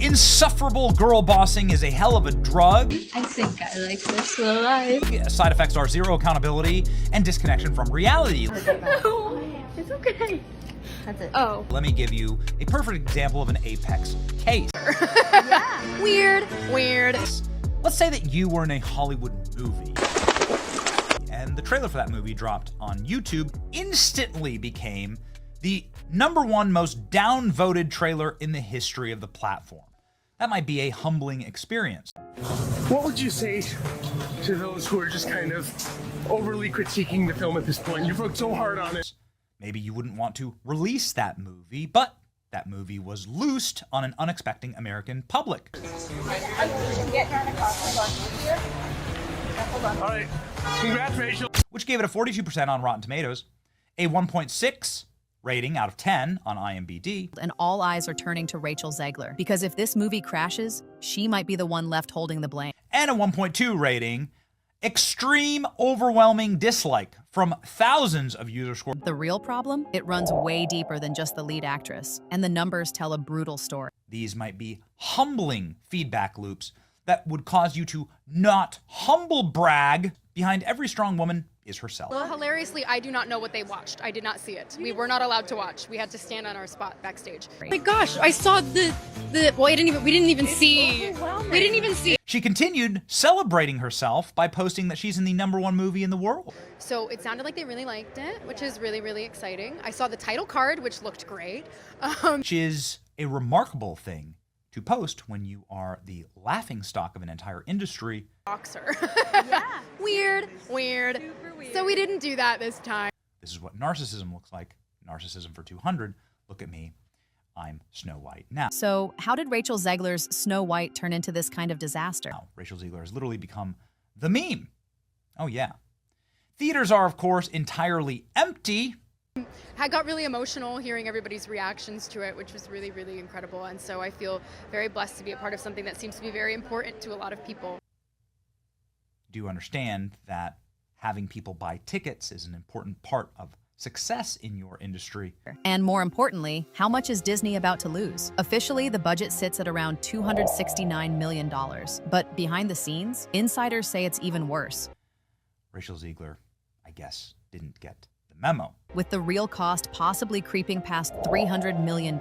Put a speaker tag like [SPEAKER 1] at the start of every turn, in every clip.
[SPEAKER 1] Insufferable girl bossing is a hell of a drug.
[SPEAKER 2] I think I like this life.
[SPEAKER 1] Side effects are zero accountability and disconnection from reality.
[SPEAKER 2] No, it's okay. That's it. Oh.
[SPEAKER 1] Let me give you a perfect example of an Apex case.
[SPEAKER 2] Yeah.
[SPEAKER 3] Weird.
[SPEAKER 1] Let's say that you were in a Hollywood movie, and the trailer for that movie dropped on YouTube, instantly became the #1 most downvoted trailer in the history of the platform. That might be a humbling experience.
[SPEAKER 4] What would you say to those who are just kind of overly critiquing the film at this point? You've worked so hard on it.
[SPEAKER 1] Maybe you wouldn't want to release that movie, but that movie was loosed on an unexpected American public.
[SPEAKER 4] All right, congrats, Rachel.
[SPEAKER 1] Which gave it a 42% on Rotten Tomatoes, a 1.6 rating out of 10 on IMDb.
[SPEAKER 3] And all eyes are turning to Rachel Zegler, because if this movie crashes, she might be the one left holding the blame.
[SPEAKER 1] And a 1.2 rating, extreme overwhelming dislike from thousands of user scores.
[SPEAKER 3] The real problem? It runs way deeper than just the lead actress, and the numbers tell a brutal story.
[SPEAKER 1] These might be humbling feedback loops that would cause you to not humble brag. Behind every strong woman is herself.
[SPEAKER 5] Well, hilariously, I do not know what they watched. I did not see it. We were not allowed to watch. We had to stand on our spot backstage.
[SPEAKER 3] Oh
[SPEAKER 5] my gosh, I saw we didn't even see.
[SPEAKER 1] She continued celebrating herself by posting that she's in the #1 movie in the world.
[SPEAKER 5] So it sounded like they really liked it, which is really, really exciting. I saw the title card, which looked great.
[SPEAKER 1] Which is a remarkable thing to post when you are the laughingstock of an entire industry.
[SPEAKER 5] Boxer.
[SPEAKER 2] Yeah.
[SPEAKER 5] Weird.
[SPEAKER 2] Super weird.
[SPEAKER 5] So we didn't do that this time.
[SPEAKER 1] This is what narcissism looks like. Narcissism for 200. Look at me. I'm Snow White now.
[SPEAKER 3] So how did Rachel Zegler's Snow White turn into this kind of disaster?
[SPEAKER 1] Now, Rachel Zegler has literally become the meme. Oh yeah. Theaters are, of course, entirely empty.
[SPEAKER 5] I got really emotional hearing everybody's reactions to it, which was really, really incredible. And so I feel very blessed to be a part of something that seems to be very important to a lot of people.
[SPEAKER 1] Do you understand that having people buy tickets is an important part of success in your industry?
[SPEAKER 3] And more importantly, how much is Disney about to lose? Officially, the budget sits at around $269 million. But behind the scenes, insiders say it's even worse.
[SPEAKER 1] Rachel Zegler, I guess, didn't get the memo.
[SPEAKER 3] With the real cost possibly creeping past $300 million,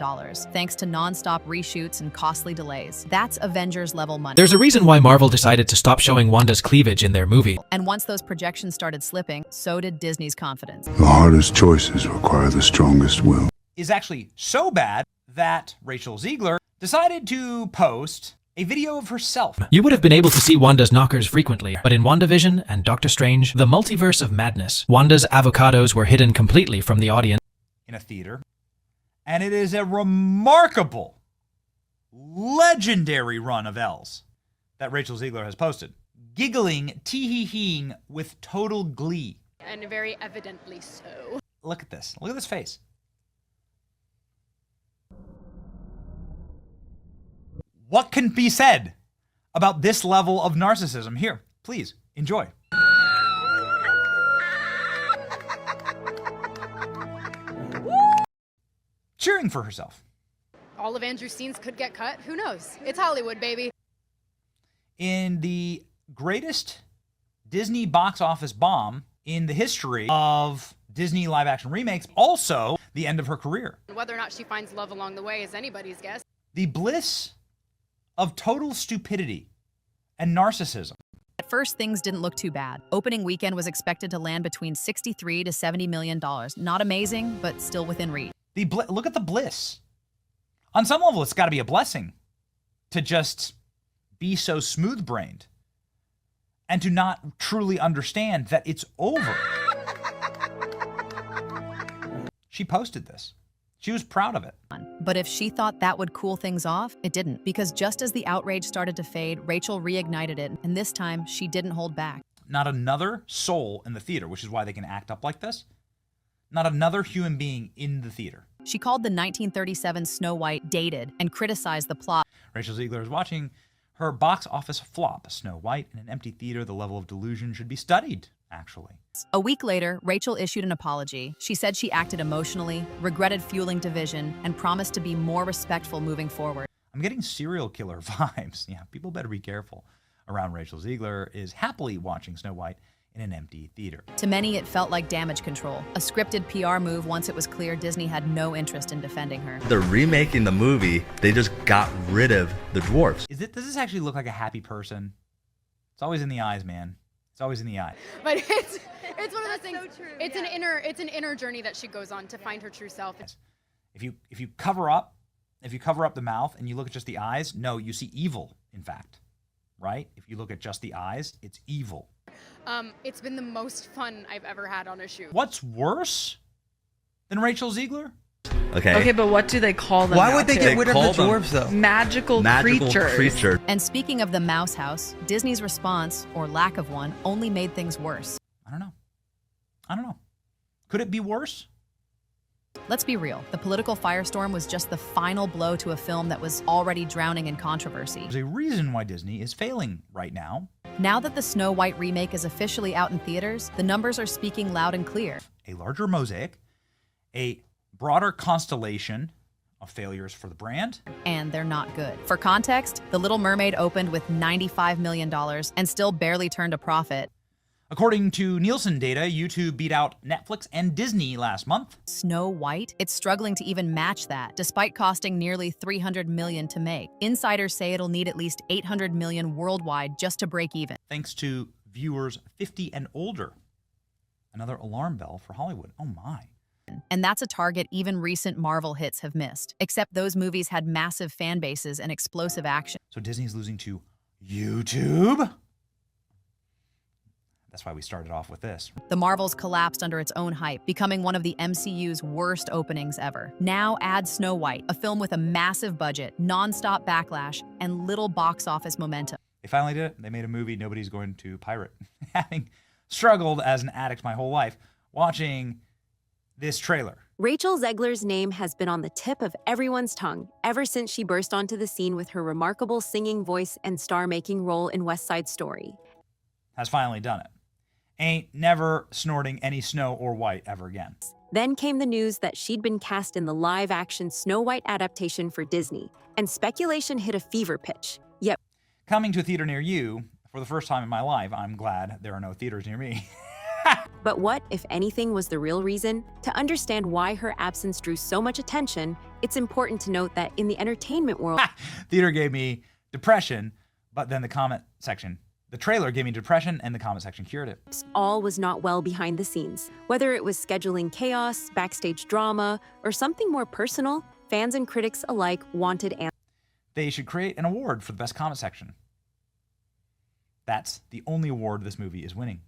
[SPEAKER 3] thanks to non-stop reshoots and costly delays. That's Avengers-level money.
[SPEAKER 6] There's a reason why Marvel decided to stop showing Wanda's cleavage in their movie.
[SPEAKER 3] And once those projections started slipping, so did Disney's confidence.
[SPEAKER 7] The hardest choices require the strongest will.
[SPEAKER 1] Is actually so bad that Rachel Zegler decided to post a video of herself.
[SPEAKER 6] You would have been able to see Wanda's knockers frequently, but in WandaVision and Doctor Strange, the multiverse of madness, Wanda's avocados were hidden completely from the audience.
[SPEAKER 1] In a theater. And it is a remarkable, legendary run of L's that Rachel Zegler has posted. Giggling, tee-hee-heeing with total glee.
[SPEAKER 5] And very evidently so.
[SPEAKER 1] Look at this. Look at this face. What can be said about this level of narcissism? Here, please, enjoy. Cheering for herself.
[SPEAKER 5] All of Andrew's scenes could get cut. Who knows? It's Hollywood, baby.
[SPEAKER 1] In the greatest Disney box office bomb in the history of Disney live-action remakes, also the end of her career.
[SPEAKER 5] Whether or not she finds love along the way is anybody's guess.
[SPEAKER 1] The bliss of total stupidity and narcissism.
[SPEAKER 3] At first, things didn't look too bad. Opening weekend was expected to land between $63 to $70 million. Not amazing, but still within reach.
[SPEAKER 1] Look at the bliss. On some level, it's got to be a blessing to just be so smooth-brained and to not truly understand that it's over. She posted this. She was proud of it.
[SPEAKER 3] But if she thought that would cool things off, it didn't. Because just as the outrage started to fade, Rachel reignited it, and this time, she didn't hold back.
[SPEAKER 1] Not another soul in the theater, which is why they can act up like this. Not another human being in the theater.
[SPEAKER 3] She called the 1937 Snow White dated and criticized the plot.
[SPEAKER 1] Rachel Zegler is watching her box office flop. Snow White in an empty theater, the level of delusion should be studied, actually.
[SPEAKER 3] A week later, Rachel issued an apology. She said she acted emotionally, regretted fueling division, and promised to be more respectful moving forward.
[SPEAKER 1] I'm getting serial killer vibes. Yeah, people better be careful around Rachel Zegler is happily watching Snow White in an empty theater.
[SPEAKER 3] To many, it felt like damage control, a scripted PR move once it was clear Disney had no interest in defending her.
[SPEAKER 8] They're remaking the movie. They just got rid of the dwarfs.
[SPEAKER 1] Does this actually look like a happy person? It's always in the eyes, man. It's always in the eye.
[SPEAKER 5] But it's one of those things.
[SPEAKER 2] so true,
[SPEAKER 5] It's
[SPEAKER 2] yeah.
[SPEAKER 5] an inner journey that she goes on to find her true self.
[SPEAKER 1] If you cover up the mouth and you look at just the eyes, no, you see evil, in fact. Right? If you look at just the eyes, it's evil.
[SPEAKER 5] It's been the most fun I've ever had on a shoot.
[SPEAKER 1] What's worse than Rachel Zegler?
[SPEAKER 8] Okay,
[SPEAKER 9] but what do they call them?
[SPEAKER 10] Why would they get rid of the
[SPEAKER 8] call them
[SPEAKER 10] dwarves, though?
[SPEAKER 9] Magical creatures.
[SPEAKER 3] And speaking of the mouse house, Disney's response, or lack of one, only made things worse.
[SPEAKER 1] I don't know. Could it be worse?
[SPEAKER 3] Let's be real, the political firestorm was just the final blow to a film that was already drowning in controversy.
[SPEAKER 1] There's a reason why Disney is failing right now.
[SPEAKER 3] Now that the Snow White remake is officially out in theaters, the numbers are speaking loud and clear.
[SPEAKER 1] A larger mosaic, a broader constellation of failures for the brand.
[SPEAKER 3] And they're not good. For context, The Little Mermaid opened with $95 million and still barely turned a profit.
[SPEAKER 1] According to Nielsen data, YouTube beat out Netflix and Disney last month.
[SPEAKER 3] Snow White, it's struggling to even match that, despite costing nearly $300 million to make. Insiders say it'll need at least $800 million worldwide just to break even.
[SPEAKER 1] Thanks to viewers 50 and older. Another alarm bell for Hollywood. Oh my.
[SPEAKER 3] And that's a target even recent Marvel hits have missed, except those movies had massive fan bases and explosive action.
[SPEAKER 1] So Disney's losing to YouTube? That's why we started off with this.
[SPEAKER 3] The Marvels collapsed under its own hype, becoming one of the MCU's worst openings ever. Now add Snow White, a film with a massive budget, non-stop backlash, and little box office momentum.
[SPEAKER 1] They finally did it. They made a movie nobody's going to pirate. Having struggled as an addict my whole life, watching this trailer.
[SPEAKER 11] Rachel Zegler's name has been on the tip of everyone's tongue ever since she burst onto the scene with her remarkable singing voice and star-making role in West Side Story.
[SPEAKER 1] Has finally done it. Ain't never snorting any snow or white ever again.
[SPEAKER 11] Then came the news that she'd been cast in the live-action Snow White adaptation for Disney, and speculation hit a fever pitch. Yet,
[SPEAKER 1] coming to a theater near you, for the first time in my life, I'm glad there are no theaters near me.
[SPEAKER 11] but what, if anything, was the real reason? To understand why her absence drew so much attention, it's important to note that in the entertainment world...
[SPEAKER 1] Theater gave me depression, but then the trailer gave me depression and the comment section cured it.
[SPEAKER 11] All was not well behind the scenes. Whether it was scheduling chaos, backstage drama, or something more personal, fans and critics alike wanted answers.
[SPEAKER 1] They should create an award for the best comment section. That's the only award this movie is winning.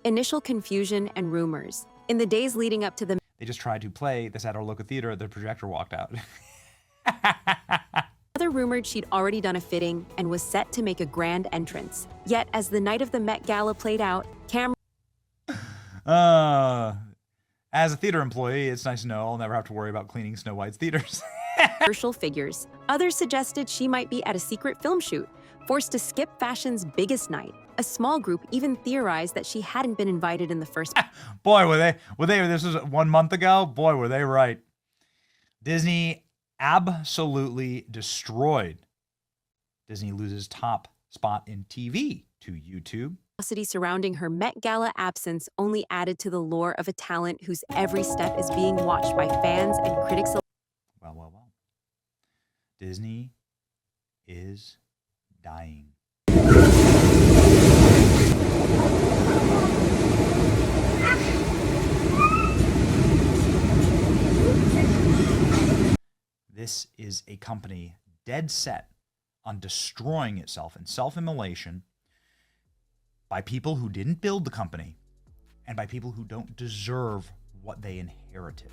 [SPEAKER 11] Initial confusion and rumors. In the days leading up to the...
[SPEAKER 1] They just tried to play this at our local theater, the projector walked out.
[SPEAKER 11] Mother rumored she'd already done a fitting and was set to make a grand entrance. Yet, as the night of the Met Gala played out,
[SPEAKER 1] as a theater employee, it's nice to know I'll never have to worry about cleaning Snow White's theaters.
[SPEAKER 11] commercial figures. Others suggested she might be at a secret film shoot, forced to skip fashion's biggest night. A small group even theorized that she hadn't been invited in the first place.
[SPEAKER 1] Boy, were they, this was 1 month ago? Boy, were they right. Disney absolutely destroyed. Disney loses top spot in TV to YouTube.
[SPEAKER 11] Curiosity surrounding her Met Gala absence only added to the lure of a talent whose every step is being watched by fans and critics.
[SPEAKER 1] Well. Disney is dying. This is a company dead set on destroying itself in self-immolation by people who didn't build the company and by people who don't deserve what they inherited.